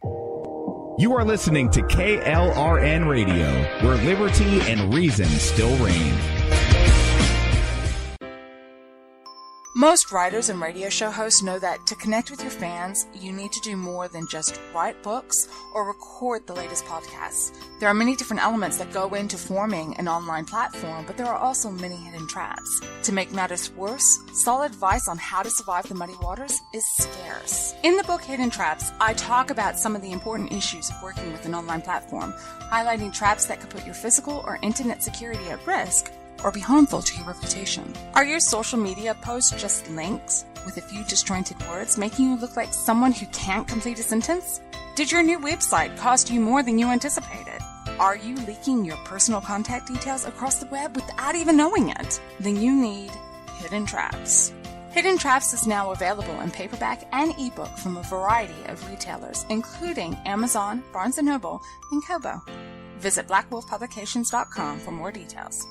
You are listening to KLRN Radio, where liberty and reason still reign. Most writers and radio show hosts know that to connect with your fans, you need to do more than just write books or record the latest podcasts. There are many different elements that go into forming an online platform, but there are also many hidden traps. To make matters worse, solid advice on how to survive the muddy waters is scarce. In the book Hidden Traps, I talk about some of the important issues of working with an online platform, highlighting traps that could put your physical or internet security at risk or be harmful to your reputation. Are your social media posts just links with a few disjointed words, making you look like someone who can't complete a sentence? Did your new website cost you more than you anticipated? Are you leaking your personal contact details across the web without even knowing it? Then you need Hidden Traps. Hidden Traps is now available in paperback and ebook from a variety of retailers, including Amazon, Barnes & Noble, and Kobo. Visit blackwolfpublications.com for more details.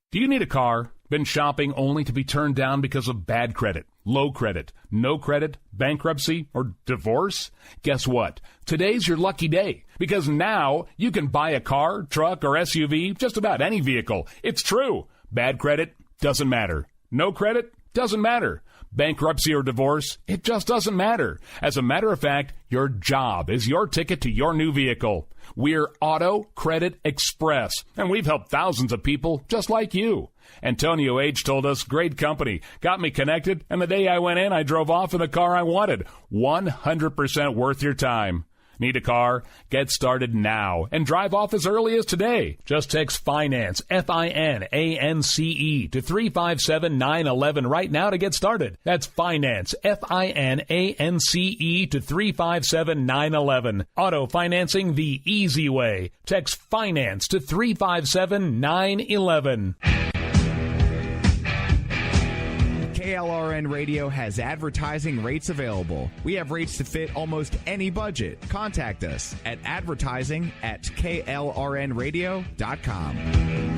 Do you need a car? Been shopping only to be turned down because of bad credit, low credit, no credit, bankruptcy, or divorce? Guess what? Today's your lucky day, because now you can buy a car, truck, or SUV, just about any vehicle. It's true. Bad credit doesn't matter. No credit doesn't matter. Bankruptcy or divorce, it just doesn't matter. As a matter of fact, your job is your ticket to your new vehicle. We're Auto Credit Express, and we've helped thousands of people just like you. Antonio H. told us, great company, got me connected, and the day I went in, I drove off in the car I wanted. 100% worth your time. Need a car? Get started now and drive off as early as today. Just text FINANCE, FINANCE, to 357-911 right now to get started. That's FINANCE, FINANCE, to 357-911. Auto financing the easy way. Text FINANCE to 357-911. KLRN Radio has advertising rates available. We have rates to fit almost any budget. Contact us at advertising@klrnradio.com.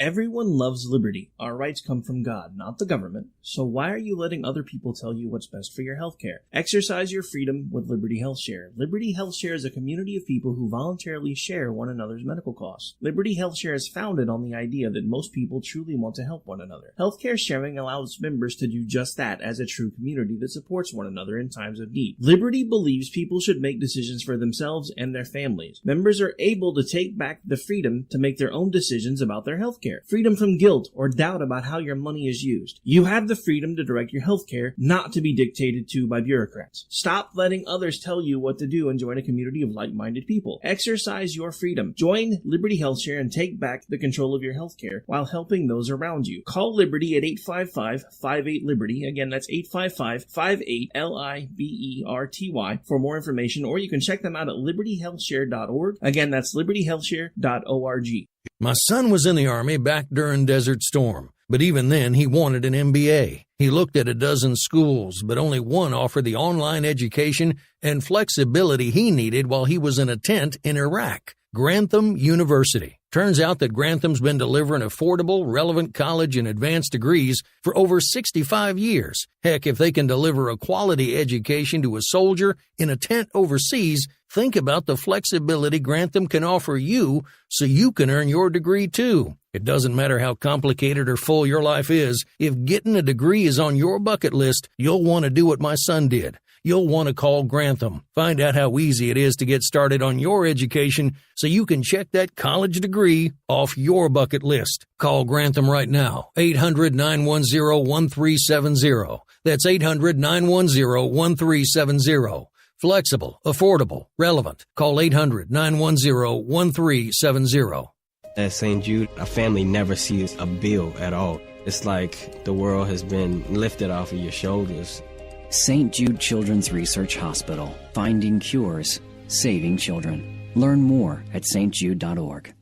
Everyone loves liberty. Our rights come from God, not the government. So why are you letting other people tell you what's best for your healthcare? Exercise your freedom with Liberty Health Share. Liberty Health Share is a community of people who voluntarily share one another's medical costs. Liberty Health Share is founded on the idea that most people truly want to help one another. Healthcare sharing allows members to do just that as a true community that supports one another in times of need. Liberty believes people should make decisions for themselves and their families. Members are able to take back the freedom to make their own decisions about their healthcare. Freedom from guilt or doubt about how your money is used. You have the freedom to direct your healthcare, not to be dictated to by bureaucrats. Stop letting others tell you what to do and join a community of like-minded people. Exercise your freedom. Join Liberty Health Share and take back the control of your healthcare while helping those around you. Call Liberty at 855-58-LIBERTY. Again, that's 855-58-LIBERTY for more information, or you can check them out at libertyhealthshare.org. Again, that's libertyhealthshare.org. My son was in the Army back during Desert Storm, but even then he wanted an MBA. He looked at a dozen schools, but only one offered the online education and flexibility he needed while he was in a tent in Iraq. Grantham University. Turns out that Grantham's been delivering affordable, relevant college and advanced degrees for over 65 years. Heck, if they can deliver a quality education to a soldier in a tent overseas, think about the flexibility Grantham can offer you so you can earn your degree too. It doesn't matter how complicated or full your life is. If getting a degree is on your bucket list, you'll want to do what my son did. You'll want to call Grantham. Find out how easy it is to get started on your education so you can check that college degree off your bucket list. Call Grantham right now. 800-910-1370. That's 800-910-1370. Flexible, affordable, relevant. Call 800-910-1370. At St. Jude, a family never sees a bill at all. It's like the world has been lifted off of your shoulders. St. Jude Children's Research Hospital. Finding cures, saving children. Learn more at stjude.org.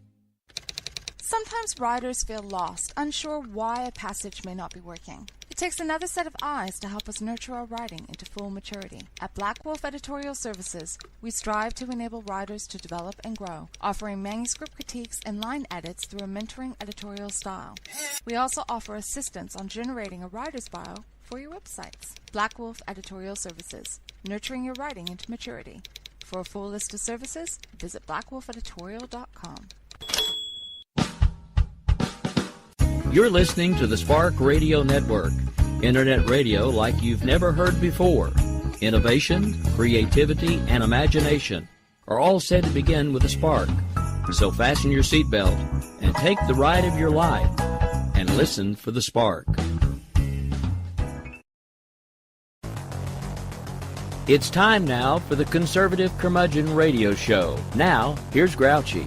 Sometimes writers feel lost, unsure why a passage may not be working. It takes another set of eyes to help us nurture our writing into full maturity. At Black Wolf Editorial Services, we strive to enable writers to develop and grow, offering manuscript critiques and line edits through a mentoring editorial style. We also offer assistance on generating a writer's bio for your websites. Black Wolf Editorial Services, nurturing your writing into maturity. For a full list of services, visit blackwolfeditorial.com. You're listening to the Spark Radio Network, internet radio like you've never heard before. Innovation, creativity, and imagination are all said to begin with a spark. So fasten your seatbelt and take the ride of your life and listen for the spark. It's time now for the Conservative Curmudgeon Radio Show. Now, here's Grouchy.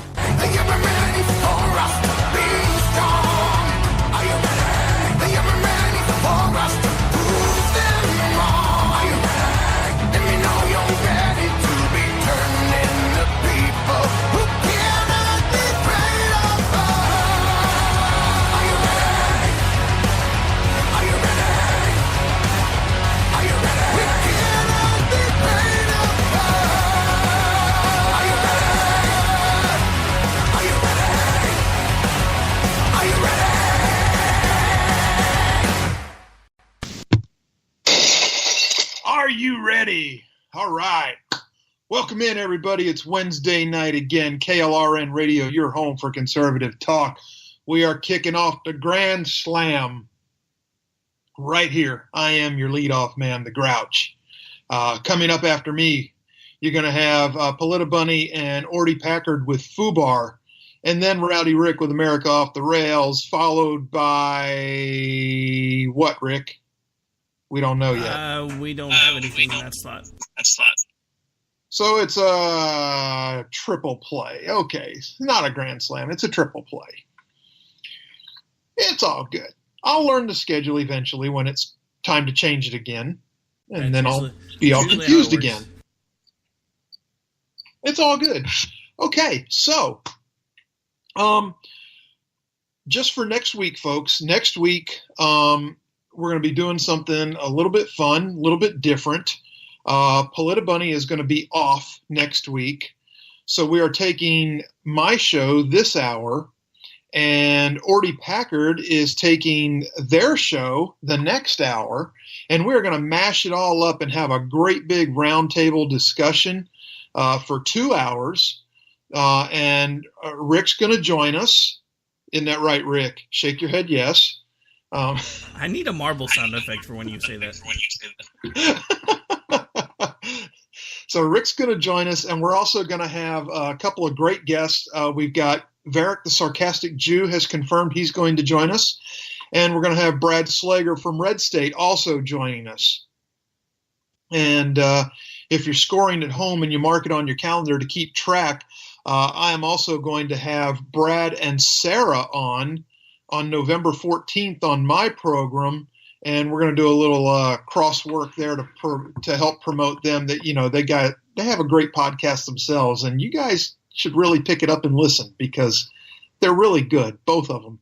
Are you ready? All right. Welcome in, everybody. It's Wednesday night again. KLRN Radio, your home for conservative talk. We are kicking off the Grand Slam right here. I am your leadoff man, the Grouch. Coming up after me, you're going to have Politabunny and Orty Packard with FUBAR, and then Rowdy Rick with America Off the Rails, followed by what, Rick? We don't know yet. We don't have anything in that slot. So it's a triple play. Okay, it's not a grand slam. It's a triple play. It's all good. I'll learn the schedule eventually when it's time to change it again. And then I'll be all confused again. It's all good. Okay, so just for next week, folks, next week we're going to be doing something a little bit fun, a little bit different. Politabunny is going to be off next week. So we are taking my show this hour, and Orty Packard is taking their show the next hour, and we're going to mash it all up and have a great big roundtable discussion for 2 hours. And Rick's going to join us. Isn't that right, Rick? Shake your head, yes. I need a marble sound effect for when you say that. So Rick's going to join us, and we're also going to have a couple of great guests. We've got Varric the Sarcastic Jew has confirmed he's going to join us, and we're going to have Brad Slager from Red State also joining us. And if you're scoring at home and you mark it on your calendar to keep track, I am also going to have Brad and Sarah on November 14th on my program, and we're going to do a little cross work there to help promote them. That they have a great podcast themselves, and you guys should really pick it up and listen because they're really good, both of them.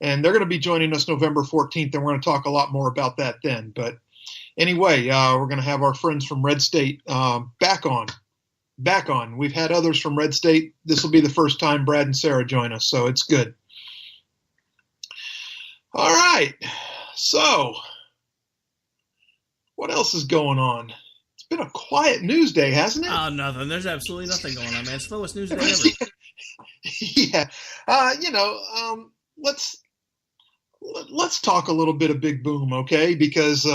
And they're going to be joining us November 14th, and we're going to talk a lot more about that then. But anyway, we're going to have our friends from Red State back on. We've had others from Red State. This will be the first time Brad and Sarah join us, so it's good. All right, so what else is going on? It's been a quiet news day, hasn't it? Oh, nothing. There's absolutely nothing going on, man. Slowest news day ever. Yeah, let's talk a little bit of Big Boom, okay? Because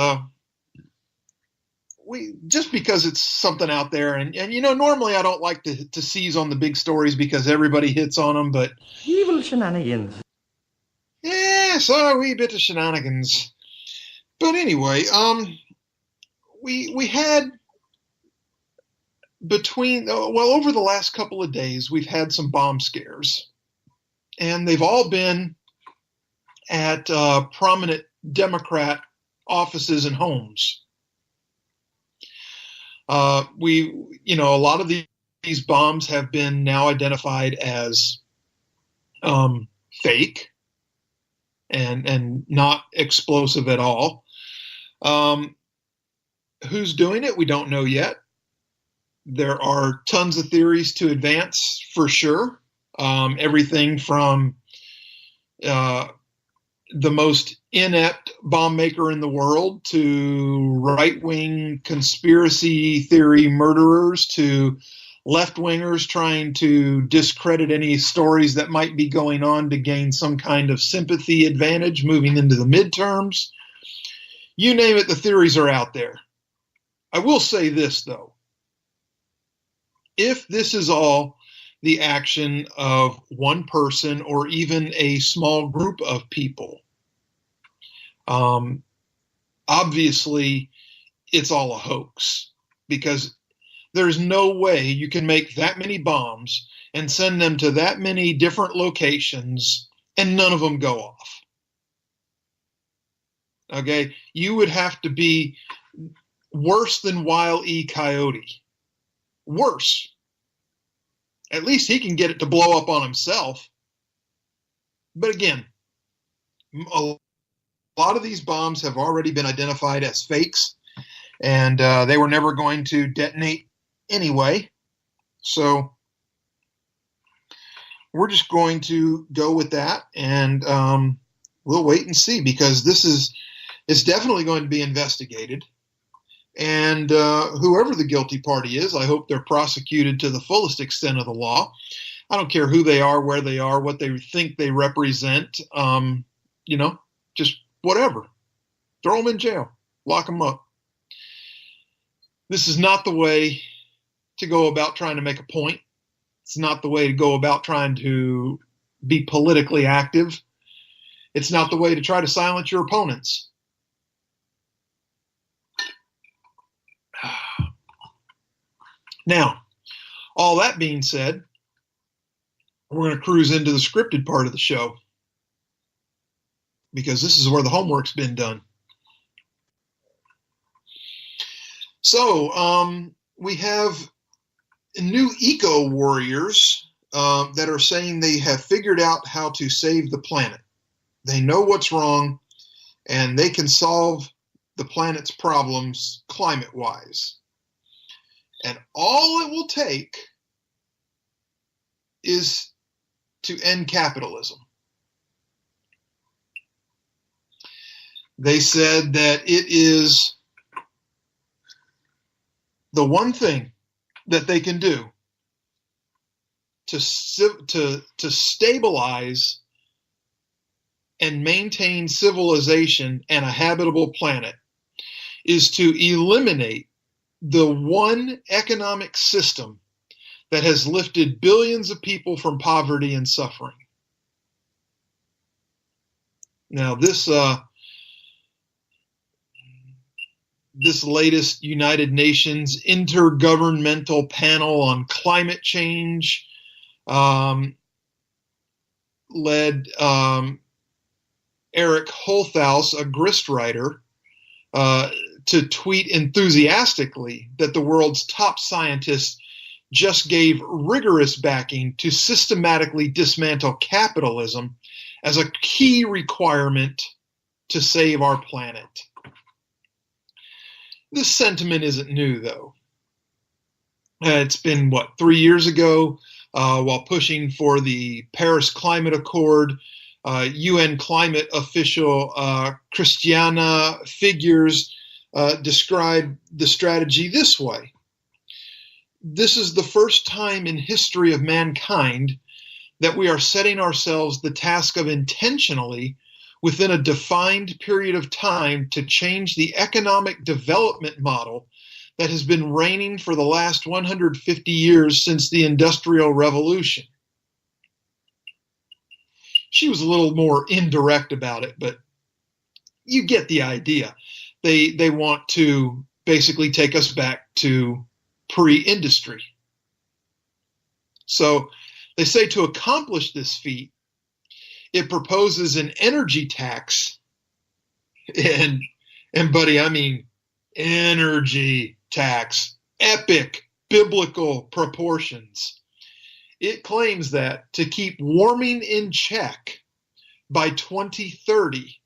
because it's something out there, and normally I don't like to seize on the big stories because everybody hits on them, but evil shenanigans. Yeah, so a wee bit of shenanigans. But anyway, we had over the last couple of days, we've had some bomb scares. And they've all been at prominent Democrat offices and homes. A lot of these bombs have been now identified as fake and not explosive at all. Who's doing it? We don't know yet. There are tons of theories to advance for sure. Everything from the most inept bomb maker in the world to right-wing conspiracy theory murderers to left-wingers trying to discredit any stories that might be going on to gain some kind of sympathy advantage moving into the midterms. You name it, the theories are out there. I will say this, though. If this is all the action of one person or even a small group of people, obviously it's all a hoax, because there's no way you can make that many bombs and send them to that many different locations and none of them go off. Okay? You would have to be worse than Wile E. Coyote. Worse. At least he can get it to blow up on himself. But again, a lot of these bombs have already been identified as fakes, and they were never going to detonate anyway. So we're just going to go with that, and we'll wait and see, because it's definitely going to be investigated. And whoever the guilty party is, I hope they're prosecuted to the fullest extent of the law. I don't care who they are, where they are, what they think they represent. Just whatever. Throw them in jail. Lock them up. This is not the way to go about trying to make a point. It's not the way to go about trying to be politically active. It's not the way to try to silence your opponents. Now, all that being said, we're going to cruise into the scripted part of the show, because this is where the homework's been done. So, we have new eco warriors that are saying they have figured out how to save the planet. They know what's wrong, and they can solve the planet's problems climate-wise. And all it will take is to end capitalism. They said that it is the one thing that they can do to stabilize and maintain civilization and a habitable planet is to eliminate the one economic system that has lifted billions of people from poverty and suffering. Now, this latest United Nations Intergovernmental Panel on Climate Change led Eric Holthaus, a grist writer, to tweet enthusiastically that the world's top scientists just gave rigorous backing to systematically dismantle capitalism as a key requirement to save our planet. This sentiment isn't new, though. It's been, 3 years ago, while pushing for the Paris Climate Accord, UN climate official Christiana Figueres described the strategy this way. This is the first time in history of mankind that we are setting ourselves the task of intentionally, within a defined period of time, to change the economic development model that has been reigning for the last 150 years since the Industrial Revolution. She was a little more indirect about it, but you get the idea. They want to basically take us back to pre-industry. So they say to accomplish this feat, it proposes an energy tax, and buddy, I mean energy tax, epic biblical proportions. It claims that to keep warming in check by 2030,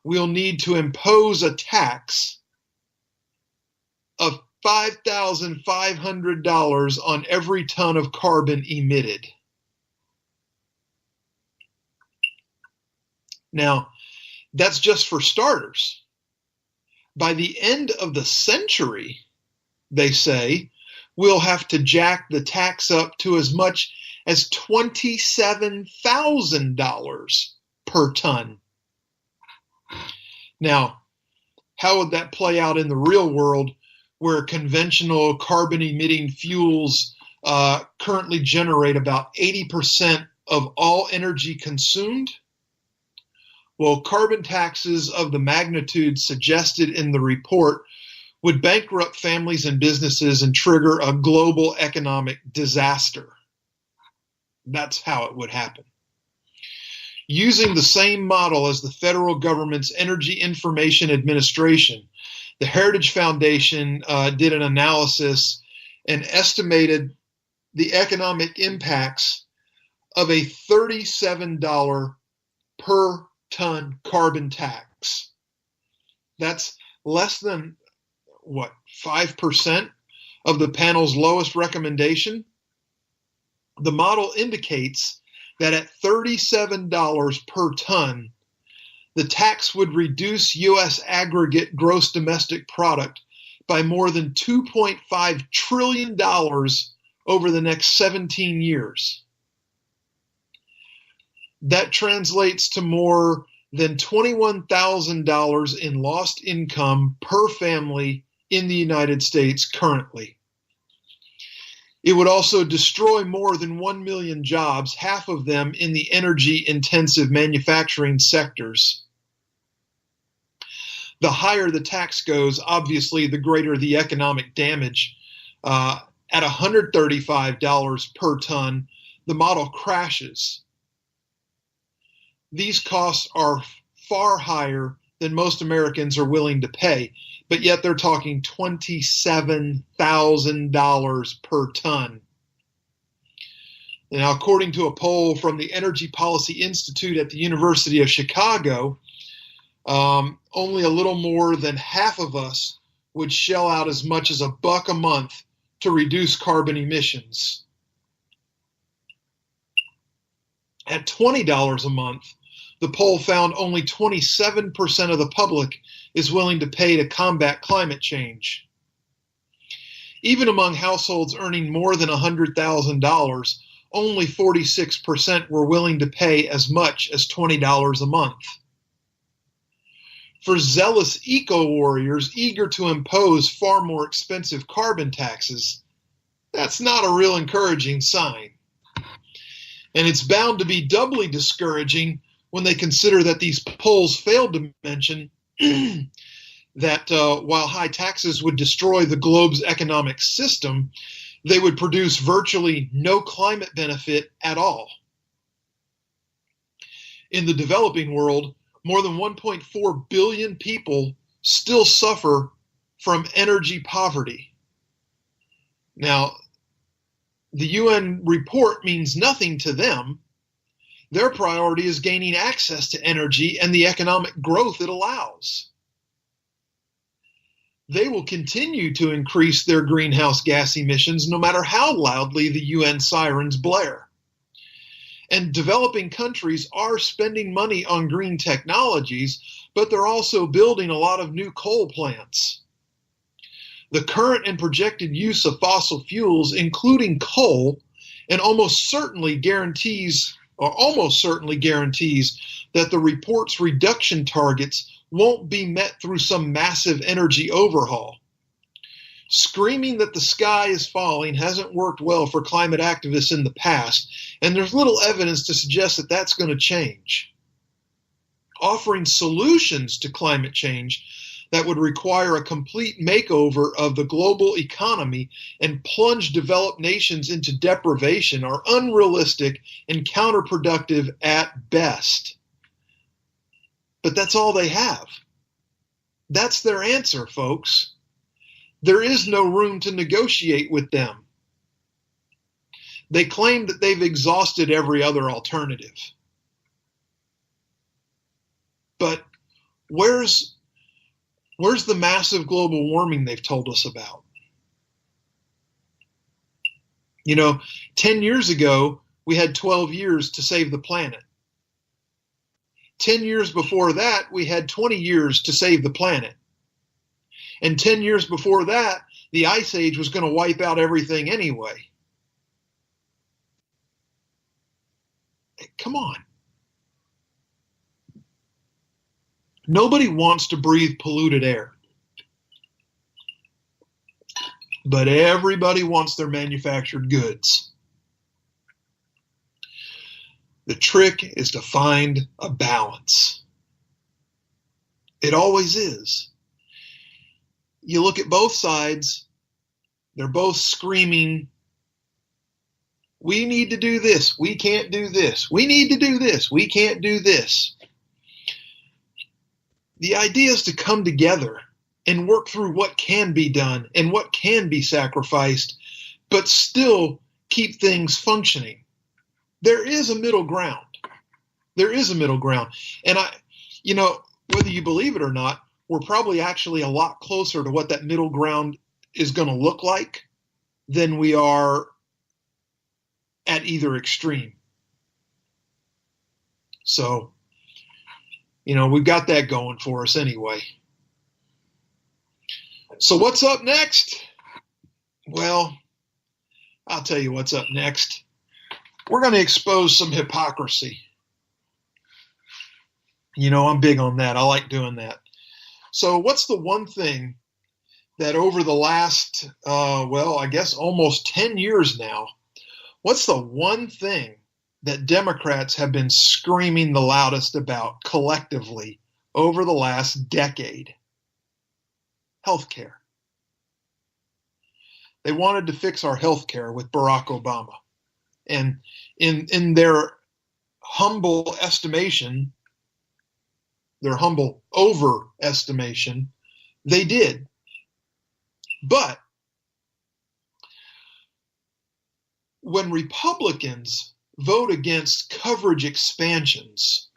we'll need to impose a tax of $5,500 on every ton of carbon emitted. Now, that's just for starters. By the end of the century, they say, we'll have to jack the tax up to as much as $27,000 per ton. Now, how would that play out in the real world, where conventional carbon-emitting fuels currently generate about 80% of all energy consumed? Well, carbon taxes of the magnitude suggested in the report would bankrupt families and businesses and trigger a global economic disaster. That's how it would happen. Using the same model as the federal government's Energy Information Administration, the Heritage Foundation did an analysis and estimated the economic impacts of a $37 per ton carbon tax. That's less than, 5% of the panel's lowest recommendation? The model indicates that at $37 per ton, the tax would reduce U.S. aggregate gross domestic product by more than $2.5 trillion over the next 17 years. That translates to more than $21,000 in lost income per family in the United States currently. It would also destroy more than 1 million jobs, half of them in the energy-intensive manufacturing sectors. The higher the tax goes, obviously, the greater the economic damage. At $135 per ton, the model crashes. These costs are far higher than most Americans are willing to pay, but yet they're talking $27,000 per ton. Now, according to a poll from the Energy Policy Institute at the University of Chicago, only a little more than half of us would shell out as much as $1 a month to reduce carbon emissions. At $20 a month, the poll found only 27% of the public is willing to pay to combat climate change. Even among households earning more than $100,000, only 46% were willing to pay as much as $20 a month. For zealous eco-warriors eager to impose far more expensive carbon taxes, that's not a real encouraging sign. And it's bound to be doubly discouraging when they consider that these polls failed to mention that while high taxes would destroy the globe's economic system, they would produce virtually no climate benefit at all. In the developing world, more than 1.4 billion people still suffer from energy poverty. Now, the UN report means nothing to them. Their priority is gaining access to energy and the economic growth it allows. They will continue to increase their greenhouse gas emissions no matter how loudly the UN sirens blare. And developing countries are spending money on green technologies, but they're also building a lot of new coal plants. The current and projected use of fossil fuels, including coal, and almost certainly guarantees that the report's reduction targets won't be met through some massive energy overhaul. Screaming that the sky is falling hasn't worked well for climate activists in the past, and there's little evidence to suggest that that's going to change. Offering solutions to climate change that would require a complete makeover of the global economy and plunge developed nations into deprivation are unrealistic and counterproductive at best. But that's all they have. That's their answer, folks. There is no room to negotiate with them. They claim that they've exhausted every other alternative. But where's Where's the massive global warming they've told us about? 10 years ago, we had 12 years to save the planet. 10 years before that, we had 20 years to save the planet. And 10 years before that, the Ice Age was going to wipe out everything anyway. Come on. Nobody wants to breathe polluted air. But everybody wants their manufactured goods. The trick is to find a balance. It always is. You look at both sides, they're both screaming, we need to do this, we can't do this. We need to do this, we can't do this. The idea is to come together and work through what can be done and what can be sacrificed, but still keep things functioning. There is a middle ground. There is a middle ground. And whether you believe it or not, we're probably actually a lot closer to what that middle ground is going to look like than we are at either extreme. So, we've got that going for us anyway. So what's up next? Well, I'll tell you what's up next. We're going to expose some hypocrisy. I'm big on that. I like doing that. So what's the one thing that over the last, I guess almost 10 years now, what's the one thing that Democrats have been screaming the loudest about collectively over the last decade? Healthcare. They wanted to fix our healthcare with Barack Obama. And in their humble estimation, their humble overestimation, they did. But when Republicans vote against coverage expansions,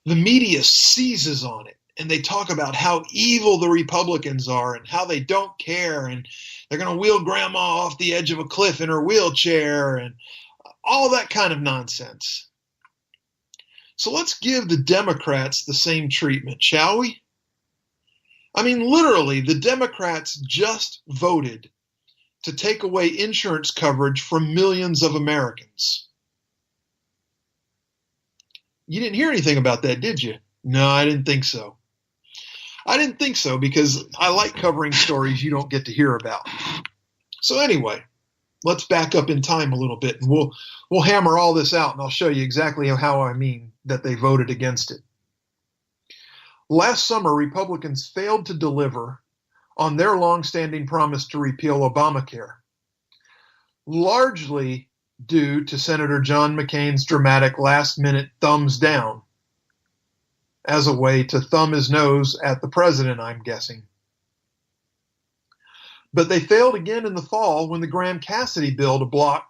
the media seizes on it. And they talk about how evil the Republicans are and how they don't care and they're going to wheel grandma off the edge of a cliff in her wheelchair and all that kind of nonsense. So let's give the Democrats the same treatment, shall we? I mean, literally, the Democrats just voted to take away insurance coverage from millions of Americans. You didn't hear anything about that, did you? No, I didn't think so. I didn't think so because I like covering stories you don't get to hear about. So anyway, let's back up in time a little bit and we'll hammer all this out and I'll show you exactly how I mean that they voted against it. Last summer, Republicans failed to deliver on their longstanding promise to repeal Obamacare, largely due to Senator John McCain's dramatic last-minute thumbs down as a way to thumb his nose at the president, I'm guessing. But they failed again in the fall when the Graham-Cassidy bill to block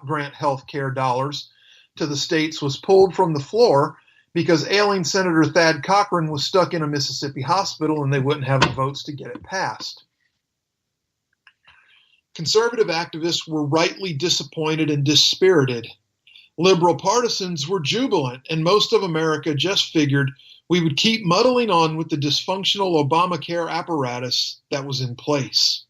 grant health care dollars to the states was pulled from the floor because ailing Senator Thad Cochran was stuck in a Mississippi hospital and they wouldn't have the votes to get it passed. Conservative activists were rightly disappointed and dispirited. Liberal partisans were jubilant, and most of America just figured we would keep muddling on with the dysfunctional Obamacare apparatus that was in place.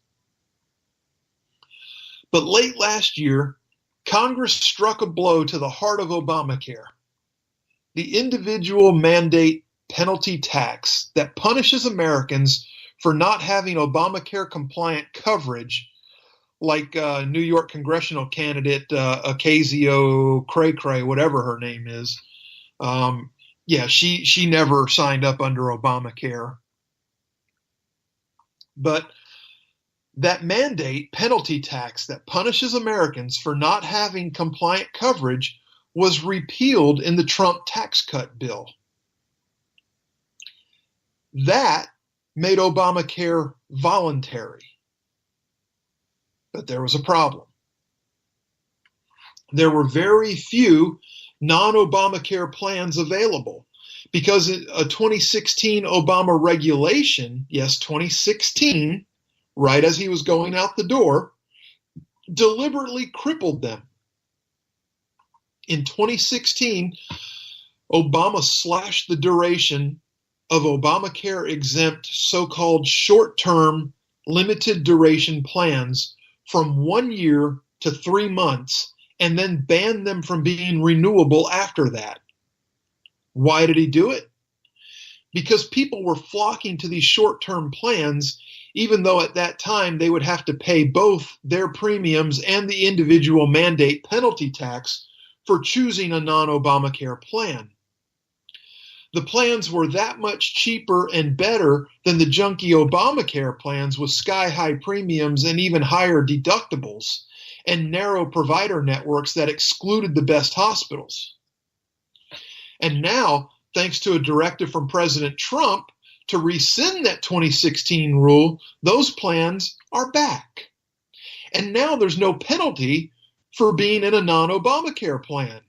But late last year, Congress struck a blow to the heart of Obamacare. The individual mandate penalty tax that punishes Americans for not having Obamacare-compliant coverage, like New York congressional candidate Ocasio-Cray, whatever her name is. She never signed up under Obamacare. But that mandate penalty tax that punishes Americans for not having compliant coverage was repealed in the Trump tax cut bill. That made Obamacare voluntary. But there was a problem. There were very few non-Obamacare plans available because a 2016 Obama regulation, yes, 2016, right as he was going out the door, deliberately crippled them. In 2016, Obama slashed the duration of Obamacare exempt so-called short-term limited duration plans from 1 year to 3 months, and then banned them from being renewable after that. Why did he do it? Because people were flocking to these short-term plans, even though at that time they would have to pay both their premiums and the individual mandate penalty tax for choosing a non-Obamacare plan. The plans were that much cheaper and better than the junky Obamacare plans with sky-high premiums and even higher deductibles and narrow provider networks that excluded the best hospitals. And now, thanks to a directive from President Trump to rescind that 2016 rule, those plans are back. And now there's no penalty for being in a non-Obamacare plan.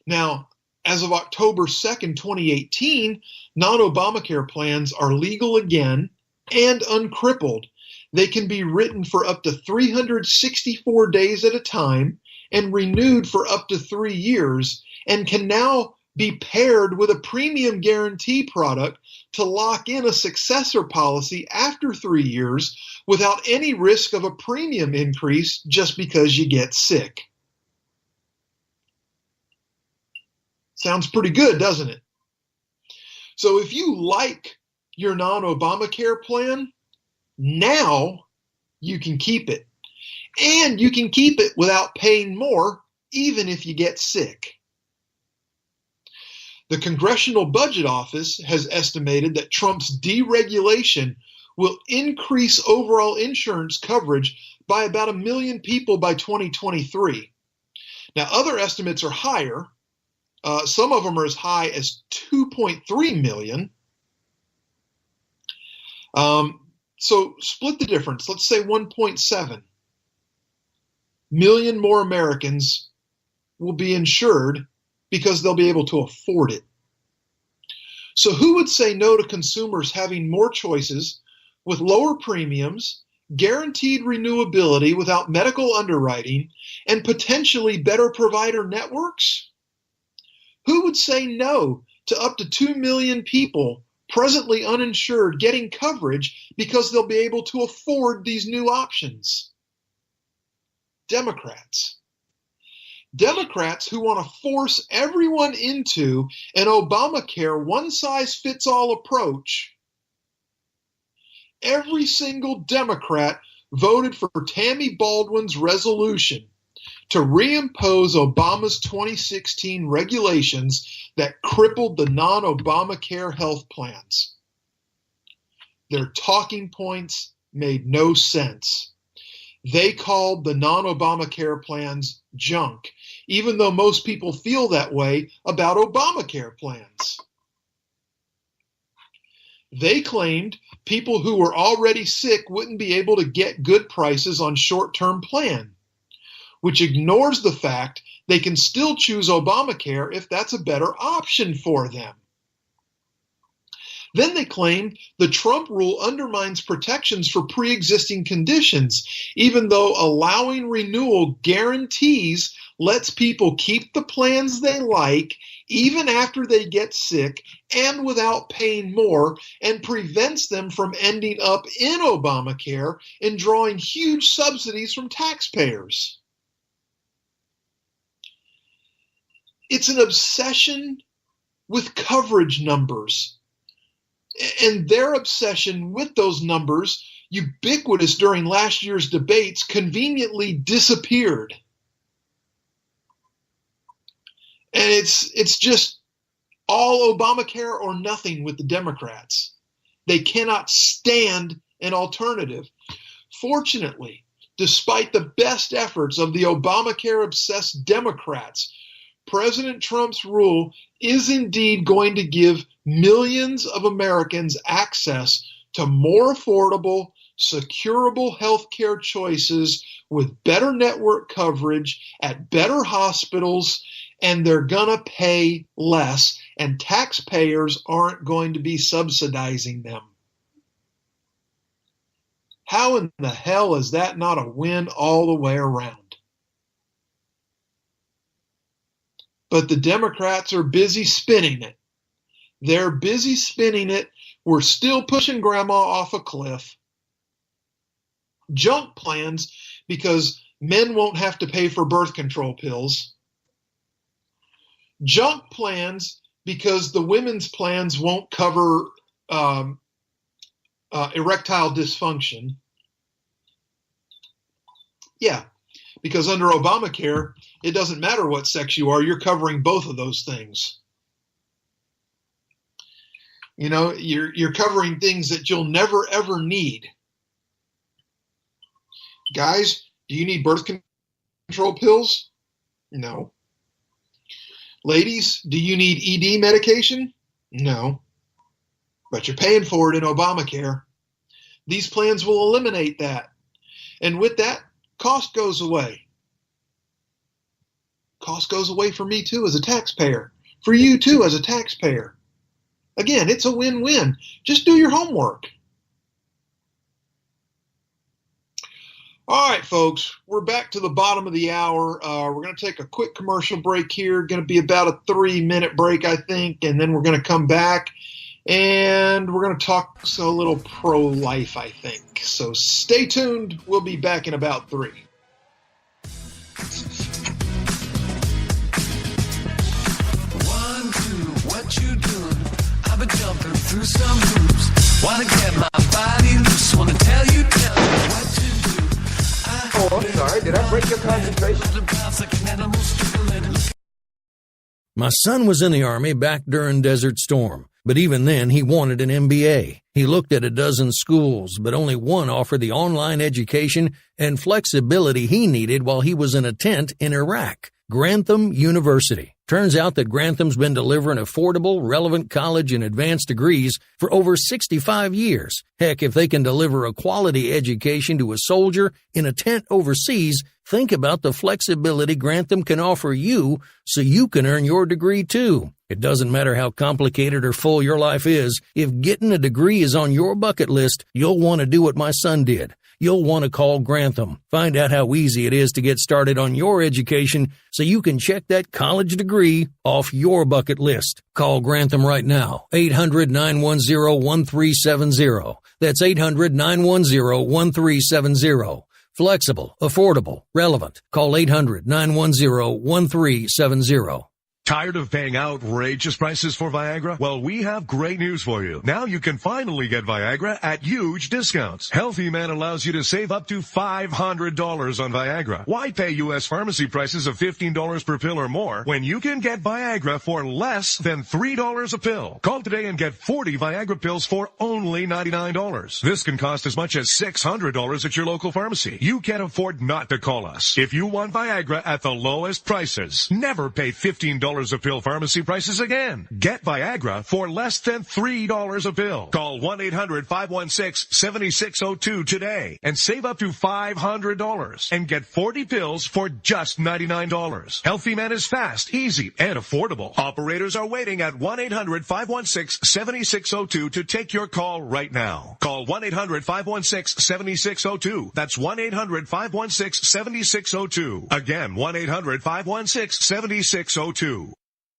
Now, as of October 2nd, 2018, non-Obamacare plans are legal again and uncrippled. They can be written for up to 364 days at a time and renewed for up to 3 years, and can now be paired with a premium guarantee product to lock in a successor policy after 3 years without any risk of a premium increase just because you get sick. Sounds pretty good, doesn't it? So if you like your non-Obamacare plan, now you can keep it. And you can keep it without paying more, even if you get sick. The Congressional Budget Office has estimated that Trump's deregulation will increase overall insurance coverage by about 1 million people by 2023. Now, other estimates are higher. Some of them are as high as 2.3 million. So split the difference. Let's say 1.7 million more Americans will be insured because they'll be able to afford it. So who would say no to consumers having more choices with lower premiums, guaranteed renewability without medical underwriting, and potentially better provider networks? Who would say no to up to 2 million people presently uninsured getting coverage because they'll be able to afford these new options? Democrats. Democrats who want to force everyone into an Obamacare one-size-fits-all approach. Every single Democrat voted for Tammy Baldwin's resolution to reimpose Obama's 2016 regulations that crippled the non-Obamacare health plans. Their talking points made no sense. They called the non-Obamacare plans junk, even though most people feel that way about Obamacare plans. They claimed people who were already sick wouldn't be able to get good prices on short-term plans, which ignores the fact they can still choose Obamacare if that's a better option for them. Then they claimed the Trump rule undermines protections for pre-existing conditions, even though allowing renewal guarantees lets people keep the plans they like even after they get sick and without paying more, and prevents them from ending up in Obamacare and drawing huge subsidies from taxpayers. It's an obsession with coverage numbers. And their obsession with those numbers, ubiquitous during last year's debates, conveniently disappeared. And it's just all Obamacare or nothing with the Democrats. They cannot stand an alternative. Fortunately, despite the best efforts of the Obamacare-obsessed Democrats, President Trump's rule is indeed going to give millions of Americans access to more affordable, securable health care choices with better network coverage at better hospitals and they're going to pay less, and taxpayers aren't going to be subsidizing them. How in the hell is that not a win all the way around? But the Democrats are busy spinning it. They're busy spinning it. We're still pushing grandma off a cliff. Junk plans because men won't have to pay for birth control pills. Junk plans because the women's plans won't cover erectile dysfunction. Yeah, because under Obamacare, it doesn't matter what sex you are, you're covering both of those things. You know, you're covering things that you'll never, ever need. Guys, do you need birth control pills? No. Ladies, do you need ED medication? No. But you're paying for it in Obamacare. These plans will eliminate that. And with that, cost goes away. Cost goes away for me too as a taxpayer. For you too as a taxpayer. Again, it's a win-win. Just do your homework. All right, folks, we're back to the bottom of the hour. We're going to take a quick commercial break here. Going to be about a 3-minute break, I think, and then we're going to come back and we're going to talk a little pro-life, I think. So stay tuned. We'll be back in about 3. 1, 2, what you doing? I've been jumping through some hoops. Wanna get my body loose. Wanna tell you what to do. Oh, I'm sorry. Did I break your concentration? My son was in the Army back during Desert Storm, but even then he wanted an MBA. He looked at a dozen schools, but only one offered the online education and flexibility he needed while he was in a tent in Iraq. Grantham University. Turns out that Grantham's been delivering affordable, relevant college and advanced degrees for over 65 years. Heck, if they can deliver a quality education to a soldier in a tent overseas, think about the flexibility Grantham can offer you so you can earn your degree too. It doesn't matter how complicated or full your life is. If getting a degree is on your bucket list, you'll want to do what my son did. You'll want to call Grantham. Find out how easy it is to get started on your education so you can check that college degree off your bucket list. Call Grantham right now. 800-910-1370. That's 800-910-1370. Flexible, affordable, relevant. Call 800-910-1370. Tired of paying outrageous prices for Viagra? Well, we have great news for you. Now you can finally get Viagra at huge discounts. Healthy Man allows you to save up to $500 on Viagra. Why pay U.S. pharmacy prices of $15 per pill or more when you can get Viagra for less than $3 a pill? Call today and get 40 Viagra pills for only $99. This can cost as much as $600 at your local pharmacy. You can't afford not to call us. If you want Viagra at the lowest prices, never pay $15 a pill pharmacy prices again. Get Viagra for less than $3 a pill. Call 1-800-516-7602 today and save up to $500 and get 40 pills for just $99. Healthy Man is fast, easy, and affordable. Operators are waiting at 1-800-516-7602 to take your call right now. Call 1-800-516-7602. That's 1-800-516-7602. Again, 1-800-516-7602.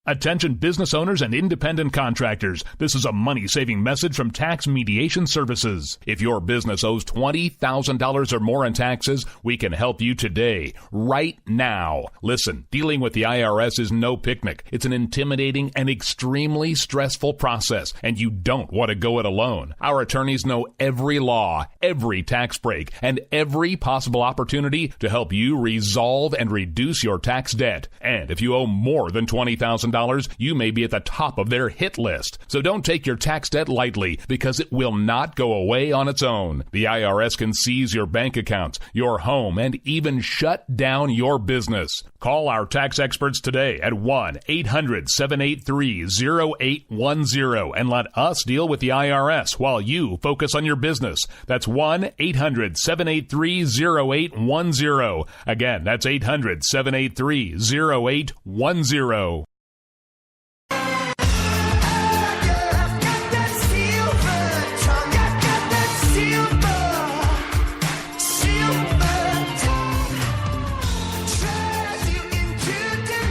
Attention business owners and independent contractors. This is a money-saving message from Tax Mediation Services. If your business owes $20,000 or more in taxes, we can help you today, right now. Listen, dealing with the IRS is no picnic. It's an intimidating and extremely stressful process, and you don't want to go it alone. Our attorneys know every law, every tax break, and every possible opportunity to help you resolve and reduce your tax debt. And if you owe more than $20,000, $1,000, you may be at the top of their hit list. So don't take your tax debt lightly, because it will not go away on its own. The IRS can seize your bank accounts, your home, and even shut down your business. Call our tax experts today at 1-800-783-0810 and let us deal with the IRS while you focus on your business. That's 1-800-783-0810. Again, that's 800-783-0810.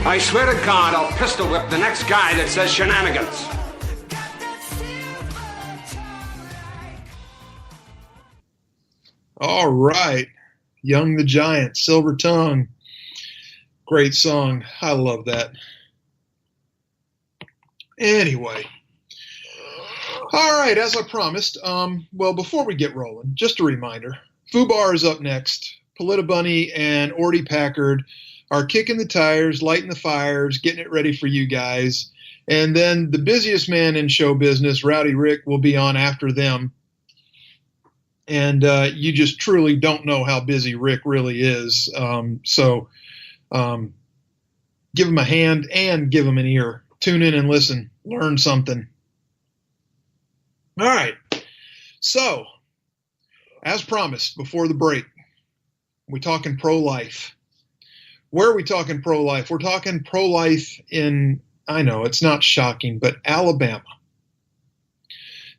I swear to God, I'll pistol whip the next guy that says shenanigans. All right. Young the Giant, Silver Tongue. Great song. I love that. Anyway. All right, as I promised, well, before we get rolling, just a reminder, FUBAR is up next. Politabunny and Orty Packard are kicking the tires, lighting the fires, getting it ready for you guys. And then the busiest man in show business, Rowdy Rick, will be on after them. And you just truly don't know how busy Rick really is. So give him a hand and give him an ear. Tune in and listen. Learn something. All right. So, as promised before the break, we're talking pro-life. Where are we talking pro-life? We're talking pro-life in, I know, it's not shocking, but Alabama.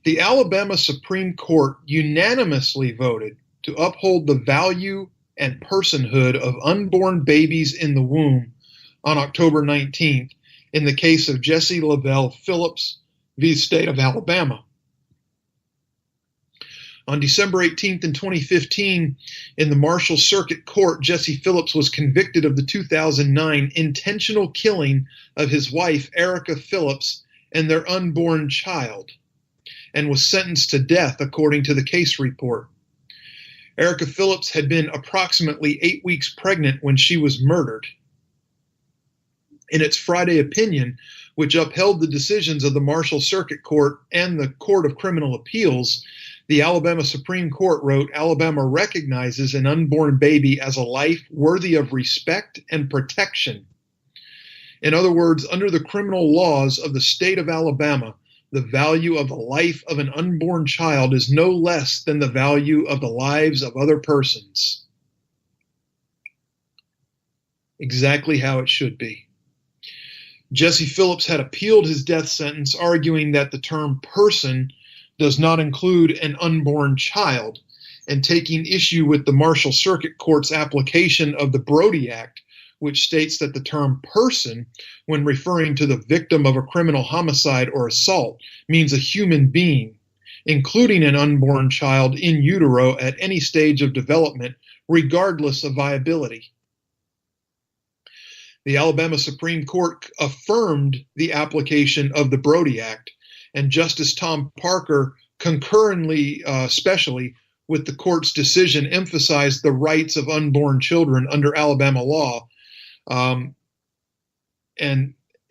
The Alabama Supreme Court unanimously voted to uphold the value and personhood of unborn babies in the womb on October 19th in the case of Jesse Lavelle Phillips v. State of Alabama. On December 18th in 2015, in the Marshall Circuit Court, Jesse Phillips was convicted of the 2009 intentional killing of his wife, Erica Phillips, and their unborn child, and was sentenced to death, according to the case report. Erica Phillips had been approximately 8 weeks pregnant when she was murdered. In its Friday opinion, which upheld the decisions of the Marshall Circuit Court and the Court of Criminal Appeals, the Alabama Supreme Court wrote, Alabama recognizes an unborn baby as a life worthy of respect and protection. In other words, under the criminal laws of the state of Alabama, the value of the life of an unborn child is no less than the value of the lives of other persons. Exactly how it should be. Jesse Phillips had appealed his death sentence, arguing that the term person does not include an unborn child, and taking issue with the Marshall Circuit Court's application of the Brody Act, which states that the term person, when referring to the victim of a criminal homicide or assault, means a human being, including an unborn child in utero at any stage of development, regardless of viability. The Alabama Supreme Court affirmed the application of the Brody Act, and Justice Tom Parker, concurrently, especially with the court's decision, emphasized the rights of unborn children under Alabama law. And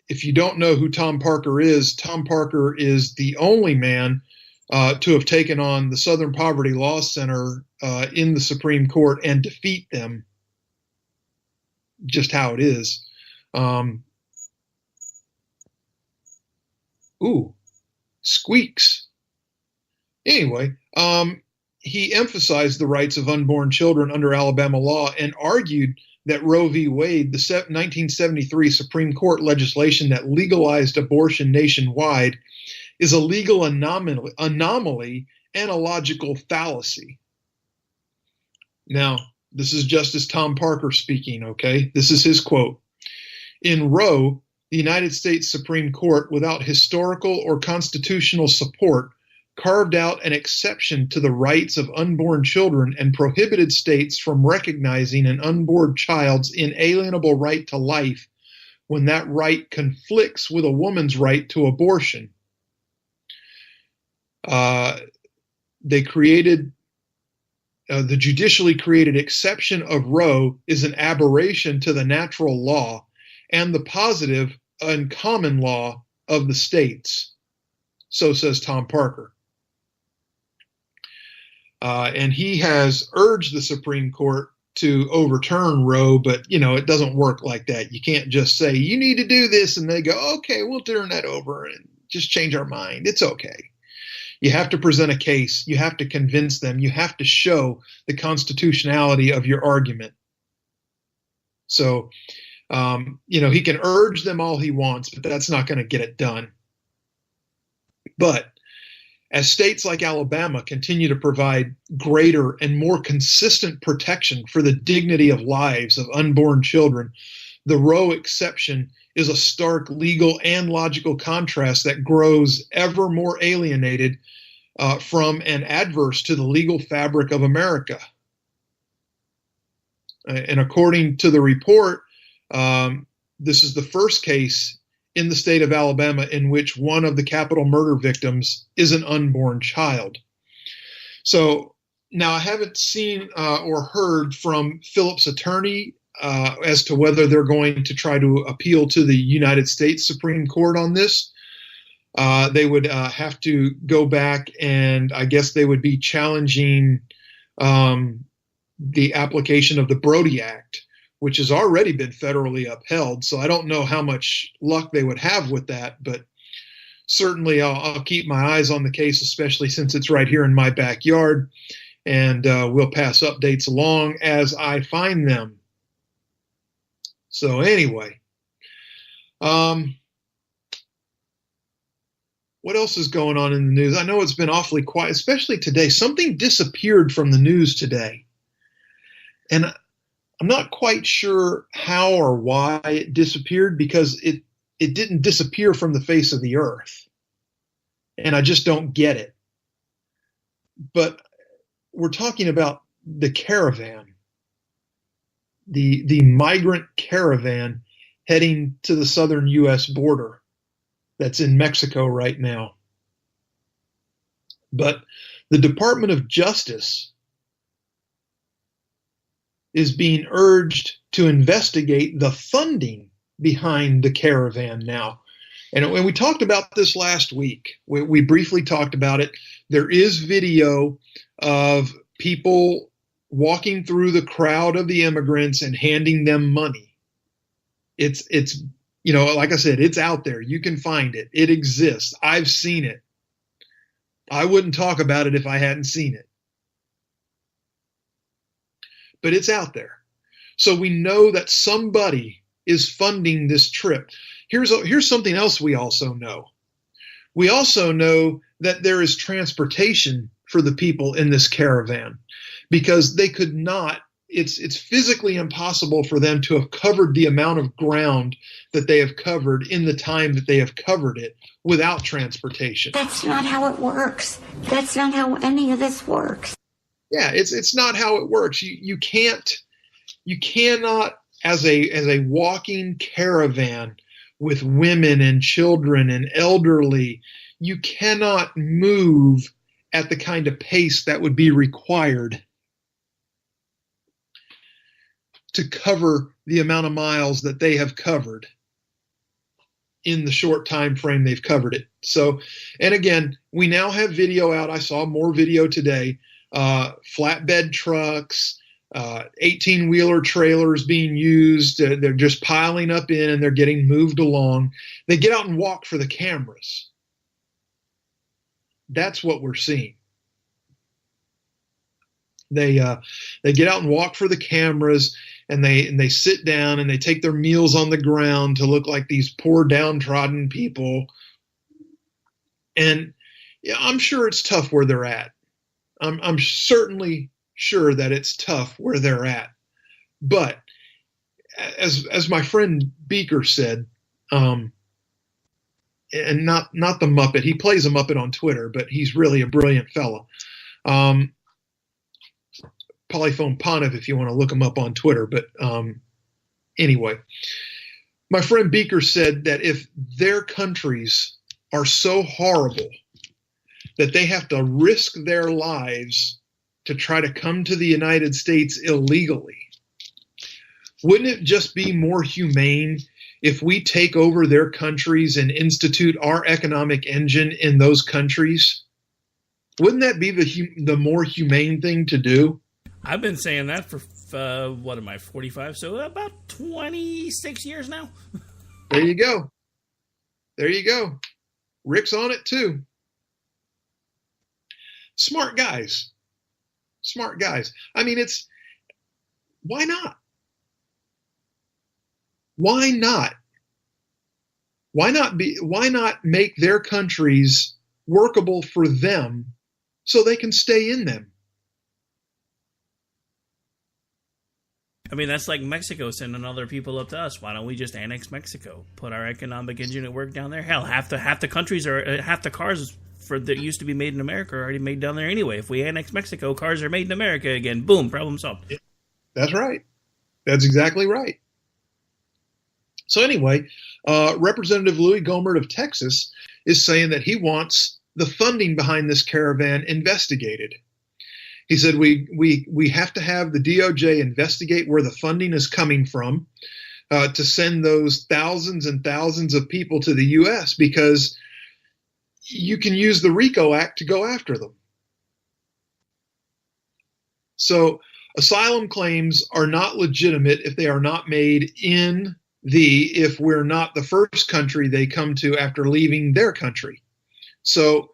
if you don't know who Tom Parker is the only man to have taken on the Southern Poverty Law Center in the Supreme Court and defeat them. Just how it is. Squeaks. Anyway, he emphasized the rights of unborn children under Alabama law and argued that Roe v. Wade, the 1973 Supreme Court legislation that legalized abortion nationwide, is a legal anomaly and a logical fallacy. Now, this is Justice Tom Parker speaking, okay? This is his quote. In Roe, the United States Supreme Court, without historical or constitutional support, carved out an exception to the rights of unborn children and prohibited states from recognizing an unborn child's inalienable right to life when that right conflicts with a woman's right to abortion. They created the judicially created exception of Roe is an aberration to the natural law and the positive and common law of the states. So says Tom Parker. And he has urged the Supreme Court to overturn Roe, but, it doesn't work like that. You can't just say, you need to do this, and they go, okay, we'll turn that over and just change our mind. It's okay. You have to present a case. You have to convince them. You have to show the constitutionality of your argument. So, he can urge them all he wants, but that's not going to get it done. But as states like Alabama continue to provide greater and more consistent protection for the dignity of lives of unborn children, the Roe exception is a stark legal and logical contrast that grows ever more alienated from and adverse to the legal fabric of America. And according to the report, this is the first case in the state of Alabama in which one of the capital murder victims is an unborn child. So now I haven't seen or heard from Philip's attorney as to whether they're going to try to appeal to the United States Supreme Court on this. They would have to go back, and I guess they would be challenging the application of the Brody Act, which has already been federally upheld. So I don't know how much luck they would have with that, but certainly I'll keep my eyes on the case, especially since it's right here in my backyard, and we'll pass updates along as I find them. So anyway, what else is going on in the news? I know it's been awfully quiet, especially today. Something disappeared from the news today, and I'm not quite sure how or why it disappeared, because it didn't disappear from the face of the earth. And I just don't get it. But we're talking about the caravan, the migrant caravan heading to the southern U.S. border that's in Mexico right now. But the Department of Justice is being urged to investigate the funding behind the caravan now. And when we talked about this last week, we briefly talked about it. There is video of people walking through the crowd of the immigrants and handing them money. It's like I said, it's out there. You can find it. It exists. I've seen it. I wouldn't talk about it if I hadn't seen it. But it's out there. So we know that somebody is funding this trip. Here's something else we also know. We also know that there is transportation for the people in this caravan, because they could not, it's physically impossible for them to have covered the amount of ground that they have covered in the time that they have covered it without transportation. That's not how it works. That's not how any of this works. Yeah, it's not how it works. You cannot, as a walking caravan with women and children and elderly, you cannot move at the kind of pace that would be required to cover the amount of miles that they have covered in the short time frame they've covered it. So, and again, we now have video out. I saw more video today. Flatbed trucks, 18-wheeler trailers being used. They're just piling up in and they're getting moved along. They get out and walk for the cameras. That's what we're seeing. They get out and walk for the cameras, and they sit down and they take their meals on the ground to look like these poor downtrodden people. And yeah, I'm sure it's tough where they're at. I'm certainly sure that it's tough where they're at. But as my friend Beaker said, and not the Muppet, he plays a Muppet on Twitter, but he's really a brilliant fellow. Polyphone Pontiff, if you want to look him up on Twitter. But anyway, my friend Beaker said that if their countries are so horrible that they have to risk their lives to try to come to the United States illegally, Wouldn't it just be more humane if we take over their countries and institute our economic engine in those countries? Wouldn't that be the more humane thing to do? I've been saying that for, what am I, 45? So about 26 years now. There you go. There you go. Rick's on it too. Smart guys. Smart guys. I mean, why not? Why not? Why not make their countries workable for them so they can stay in them? I mean, that's like Mexico sending other people up to us. Why don't we just annex Mexico? Put our economic engine at work down there? Hell, half the countries are half the cars that used to be made in America are already made down there anyway. If we annex Mexico, cars are made in America again. Boom, problem solved. That's right. That's exactly right. So anyway, Representative Louis Gohmert of Texas is saying that he wants the funding behind this caravan investigated. He said we have to have the DOJ investigate where the funding is coming from to send those thousands and thousands of people to the U.S. because you can use the RICO Act to go after them. So asylum claims are not legitimate if they are not made if we're not the first country they come to after leaving their country. So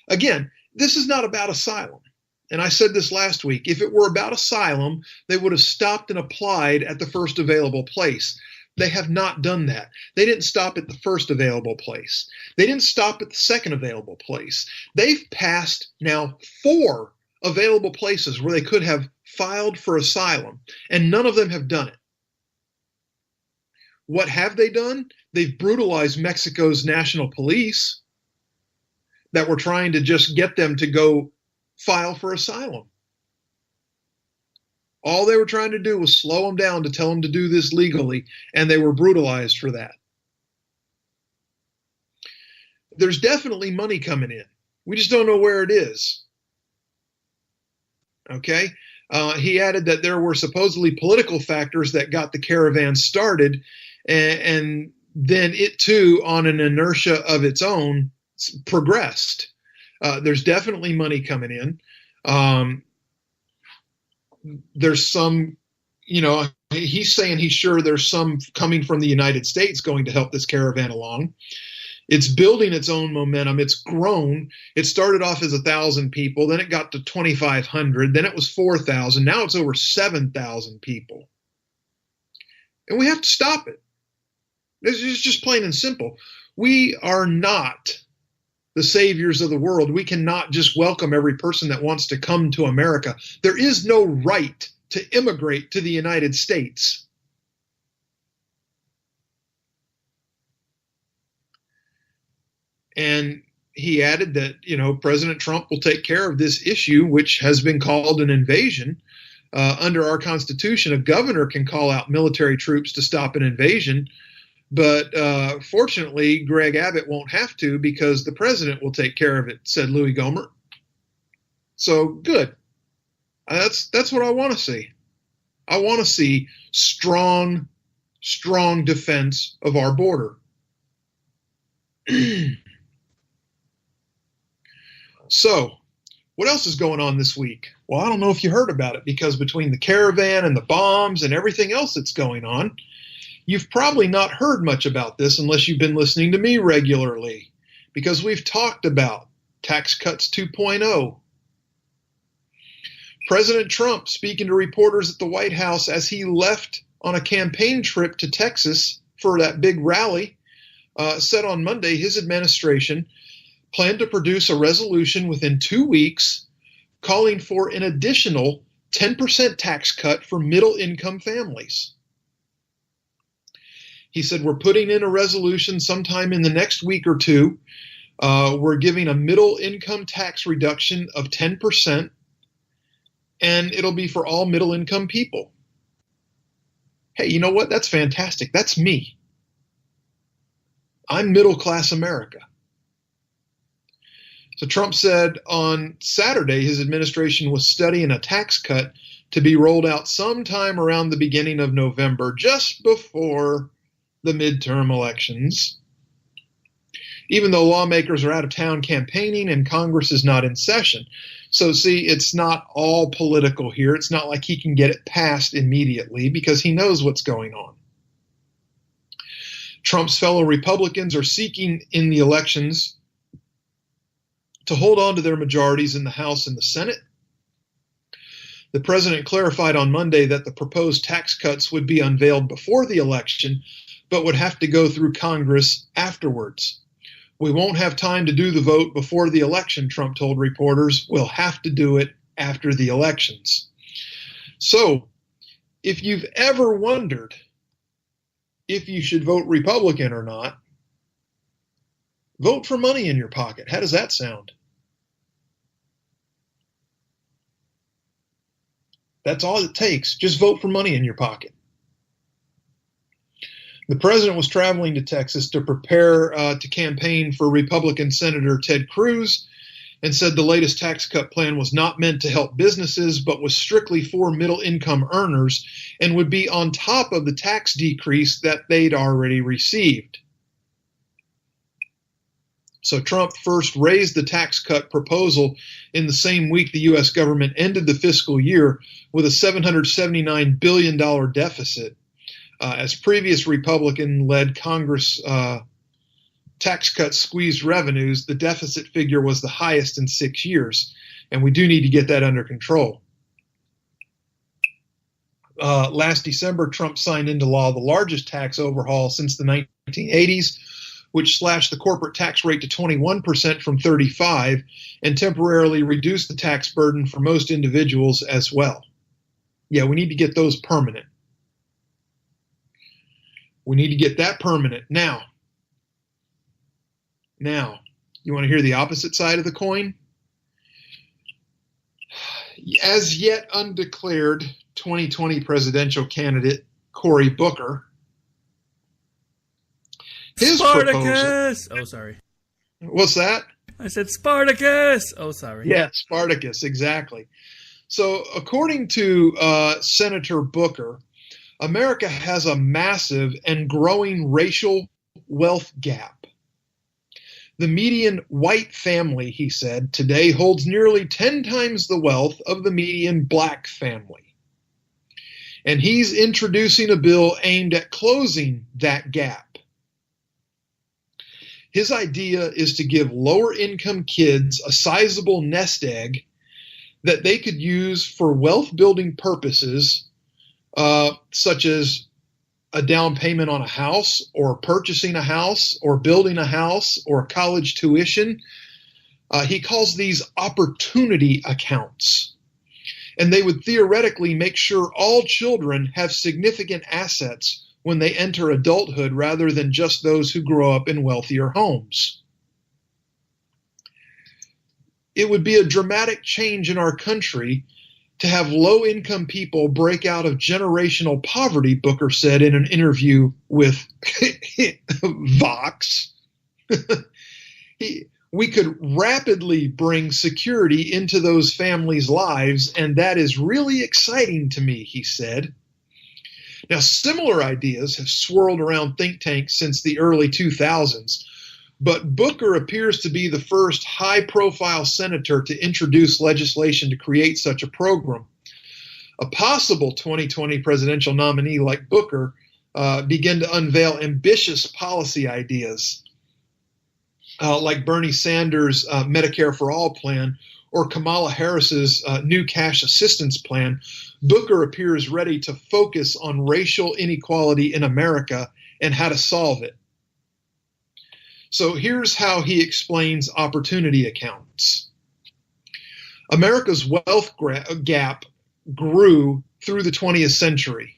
again, this is not about asylum. And I said this last week. If it were about asylum, they would have stopped and applied at the first available place. They have not done that. They didn't stop at the first available place. They didn't stop at the second available place. They've passed now 4 available places where they could have filed for asylum, and none of them have done it. What have they done? They've brutalized Mexico's national police that were trying to just get them to go file for asylum. All they were trying to do was slow them down to tell them to do this legally, and they were brutalized for that. There's definitely money coming in. We just don't know where it is. Okay? He added that there were supposedly political factors that got the caravan started, and then it too, on an inertia of its own, progressed. There's definitely money coming in. There's some, he's saying he's sure there's some coming from the United States going to help this caravan along. It's building its own momentum. It's grown. It started off as 1,000 people. Then it got to 2,500. Then it was 4,000. Now it's over 7,000 people. And we have to stop it. This is just plain and simple. We are not the saviors of the world. We cannot just welcome every person that wants to come to America. There is no right to immigrate to the United States. And he added that, President Trump will take care of this issue, which has been called an invasion. Under our Constitution, a governor can call out military troops to stop an invasion. But fortunately, Greg Abbott won't have to because the president will take care of it, said Louis Gohmert. So good. That's what I want to see. I want to see strong defense of our border. So, what else is going on this week? Well, I don't know if you heard about it because between the caravan and the bombs and everything else that's going on, you've probably not heard much about this unless you've been listening to me regularly, because we've talked about Tax Cuts 2.0. President Trump, speaking to reporters at the White House as he left on a campaign trip to Texas for that big rally, said on Monday his administration planned to produce a resolution within 2 weeks calling for an additional 10% tax cut for middle-income families. He said, we're putting in a resolution sometime in the next week or two. We're giving a middle-income tax reduction of 10%, and it'll be for all middle-income people. Hey, you know what? That's fantastic. That's me. I'm middle-class America. So Trump said on Saturday his administration was studying a tax cut to be rolled out sometime around the beginning of November, just before the midterm elections. Even though lawmakers are out of town campaigning and Congress is not in session. So see, it's not all political here. It's not like he can get it passed immediately because he knows what's going on. Trump's fellow Republicans are seeking in the elections to hold on to their majorities in the House and the Senate. The president clarified on Monday that the proposed tax cuts would be unveiled before the election, but would have to go through Congress afterwards. We won't have time to do the vote before the election, Trump told reporters. We'll have to do it after the elections. So, if you've ever wondered if you should vote Republican or not, vote for money in your pocket. How does that sound? That's all it takes. Just vote for money in your pocket. The president was traveling to Texas to prepare to campaign for Republican Senator Ted Cruz and said the latest tax cut plan was not meant to help businesses, but was strictly for middle-income earners and would be on top of the tax decrease that they'd already received. So Trump first raised the tax cut proposal in the same week the U.S. government ended the fiscal year with a $779 billion deficit. As previous Republican-led Congress tax cuts squeezed revenues, the deficit figure was the highest in 6 years, and we do need to get that under control. Last December, Trump signed into law the largest tax overhaul since the 1980s, which slashed the corporate tax rate to 21% from 35% and temporarily reduced the tax burden for most individuals as well. Yeah, we need to get those permanent. We need to get that permanent. Now, you want to hear the opposite side of the coin? As yet undeclared 2020 presidential candidate Cory Booker. His Spartacus! Oh, sorry. What's that? I said Spartacus! Oh, sorry. Yeah, Spartacus, exactly. So according to Senator Booker, America has a massive and growing racial wealth gap. The median white family, he said, today holds nearly 10 times the wealth of the median black family. And he's introducing a bill aimed at closing that gap. His idea is to give lower income kids a sizable nest egg that they could use for wealth building purposes, such as a down payment on a house, or purchasing a house, or building a house, or college tuition. He calls these opportunity accounts. And they would theoretically make sure all children have significant assets when they enter adulthood rather than just those who grow up in wealthier homes. It would be a dramatic change in our country to have low-income people break out of generational poverty, Booker said in an interview with Vox. We could rapidly bring security into those families' lives, and that is really exciting to me, he said. Now, similar ideas have swirled around think tanks since the early 2000s, but Booker appears to be the first high-profile senator to introduce legislation to create such a program. A possible 2020 presidential nominee like Booker began to unveil ambitious policy ideas like Bernie Sanders' Medicare for All plan or Kamala Harris's new cash assistance plan. Booker appears ready to focus on racial inequality in America and how to solve it. So here's how he explains opportunity accounts. America's wealth gap grew through the 20th century.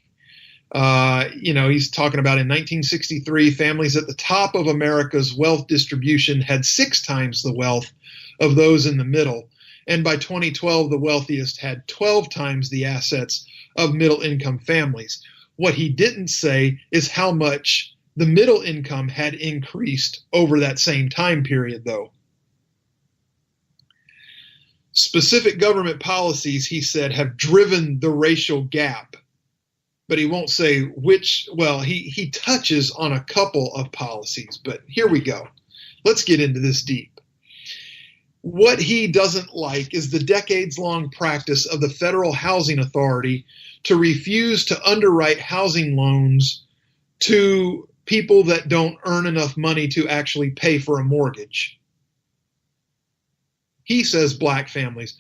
He's talking about in 1963, families at the top of America's wealth distribution had 6 times the wealth of those in the middle. And by 2012, the wealthiest had 12 times the assets of middle-income families. What he didn't say is how much the middle income had increased over that same time period, though. Specific government policies, he said, have driven the racial gap. But he won't say which. Well, he touches on a couple of policies, but here we go. Let's get into this deep. What he doesn't like is the decades-long practice of the Federal Housing Authority to refuse to underwrite housing loans to people that don't earn enough money to actually pay for a mortgage. He says black families.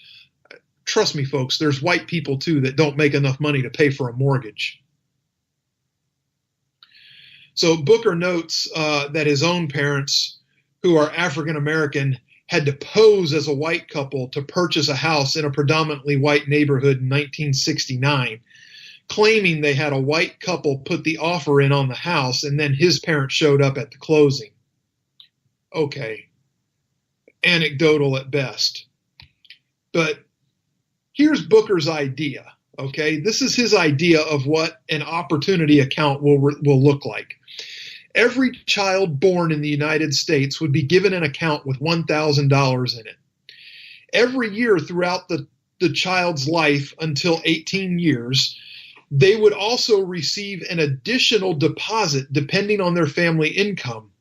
Trust me, folks, there's white people too that don't make enough money to pay for a mortgage. So Booker notes that his own parents, who are African American, had to pose as a white couple to purchase a house in a predominantly white neighborhood in 1969, claiming they had a white couple put the offer in on the house and then his parents showed up at the closing. Okay. Anecdotal at best. But here's Booker's idea, okay? This is his idea of what an opportunity account will look like. Every child born in the United States would be given an account with $1,000 in it. Every year throughout the child's life until 18 years, they would also receive an additional deposit depending on their family income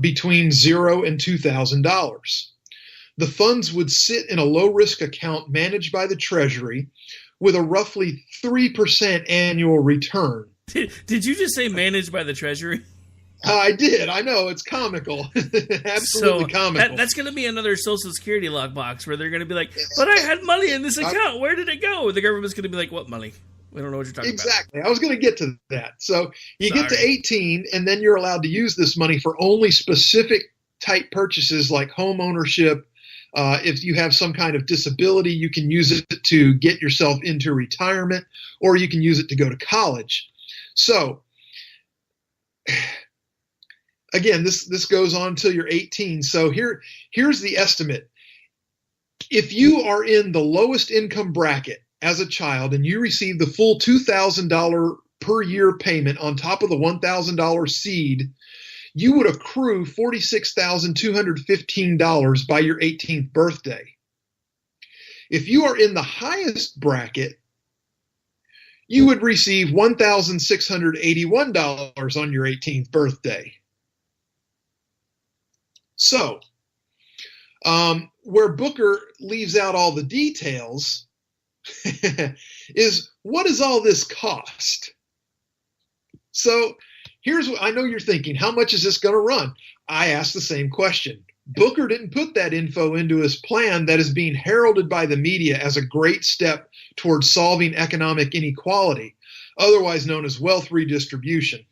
between $0 and $2,000. The funds would sit in a low-risk account managed by the Treasury with a roughly 3% annual return. Did you just say managed by the Treasury? I did. I know. It's comical. Absolutely comical. That's going to be another Social Security lockbox where they're going to be like, but I had money in this account. Where did it go? The government's going to be like, what money? We don't know what you're talking about. Exactly. I was going to get to that. So you get to 18, and then you're allowed to use this money for only specific type purchases like home ownership. If you have some kind of disability, you can use it to get yourself into retirement, or you can use it to go to college. So, again, this goes on until you're 18. So here's the estimate. If you are in the lowest income bracket as a child and you receive the full $2,000 per year payment on top of the $1,000 seed, you would accrue $46,215 by your 18th birthday. If you are in the highest bracket, you would receive $1,681 on your 18th birthday. So, where Booker leaves out all the details is, what does all this cost? So, here's what I know you're thinking. How much is this going to run? I asked the same question. Booker didn't put that info into his plan that is being heralded by the media as a great step towards solving economic inequality, otherwise known as wealth redistribution.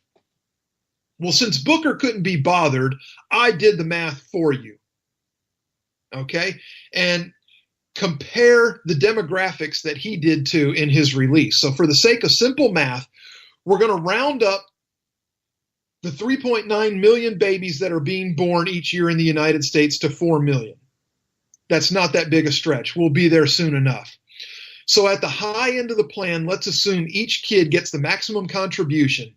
Well, since Booker couldn't be bothered, I did the math for you. Okay? And compare the demographics that he did to in his release. So for the sake of simple math, we're going to round up the 3.9 million babies that are being born each year in the United States to 4 million. That's not that big a stretch. We'll be there soon enough. So at the high end of the plan, let's assume each kid gets the maximum contribution.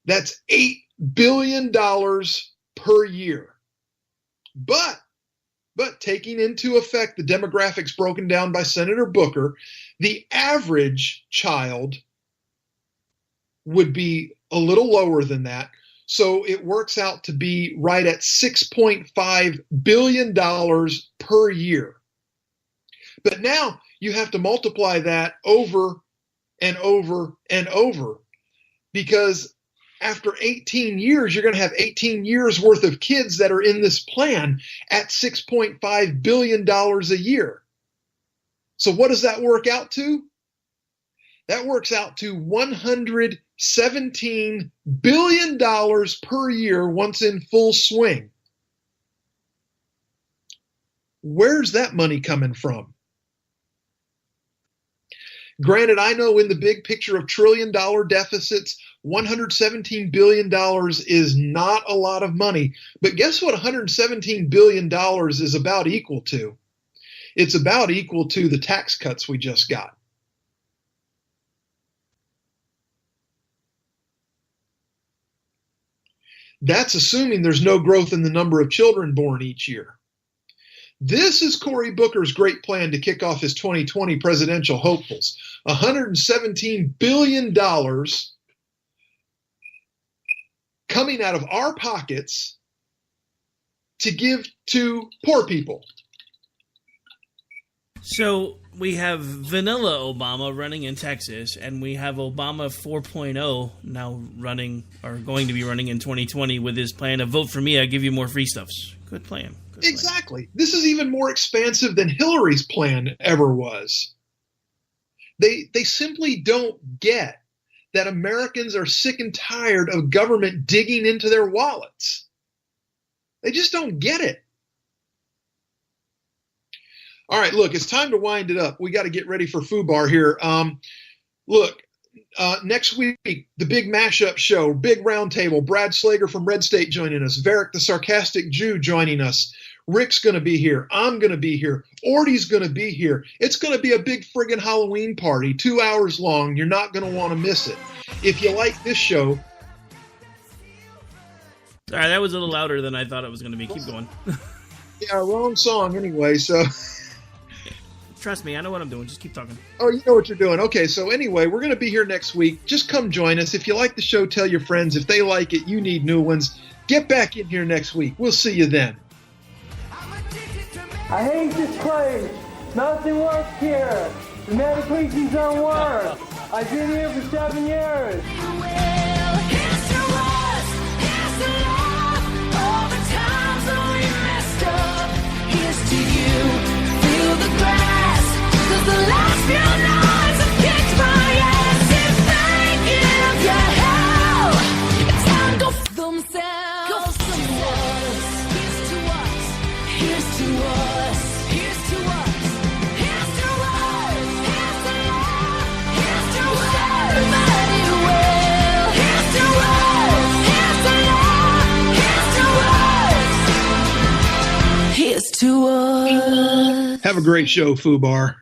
That's $8 billion per year. But taking into effect the demographics broken down by Senator Booker, the average child would be a little lower than that. So it works out to be right at $6.5 billion per year. But now you have to multiply that over and over and over, because after 18 years, you're going to have 18 years worth of kids that are in this plan at $6.5 billion a year. So what does that work out to? That works out to $117 billion per year once in full swing. Where's that money coming from? Granted, I know in the big picture of trillion-dollar deficits, $117 billion is not a lot of money. But guess what $117 billion is about equal to? It's about equal to the tax cuts we just got. That's assuming there's no growth in the number of children born each year. This is Cory Booker's great plan to kick off his 2020 presidential hopefuls. $117 billion coming out of our pockets to give to poor people. So we have vanilla Obama running in Texas, and we have Obama 4.0 now running, or going to be running in 2020 with his plan of vote for me, I give you more free stuffs. Good plan. Exactly. This is even more expansive than Hillary's plan ever was. They simply don't get that Americans are sick and tired of government digging into their wallets. They just don't get it. All right, look, it's time to wind it up. We got to get ready for FUBAR here. Next week, the big mashup show, big roundtable. Brad Slager from Red State joining us. Varick the Sarcastic Jew joining us. Rick's going to be here. I'm going to be here. Orty's going to be here. It's going to be a big friggin' Halloween party, 2 hours long. You're not going to want to miss it. If you like this show... All right, that was a little louder than I thought it was going to be. Keep going. Yeah, wrong song anyway, so... Trust me, I know what I'm doing. Just keep talking. Oh, you know what you're doing. Okay, so anyway, we're going to be here next week. Just come join us. If you like the show, tell your friends. If they like it, you need new ones. Get back in here next week. We'll see you then. I hate this place. Nothing works here. The medications don't work. I've been here for 7 years. Here's to you. Feel the grass, 'cause the last few nights have kicked my ass. If they give you hell, it's time to go f themselves. Go f themselves. Here's to us. Here's to us. Here's to us. Here's to us. Here's to love. Here's to us. Everybody will. Here's to us. Here's to love. Here's to us. Here's to us. Have a great show, FUBAR.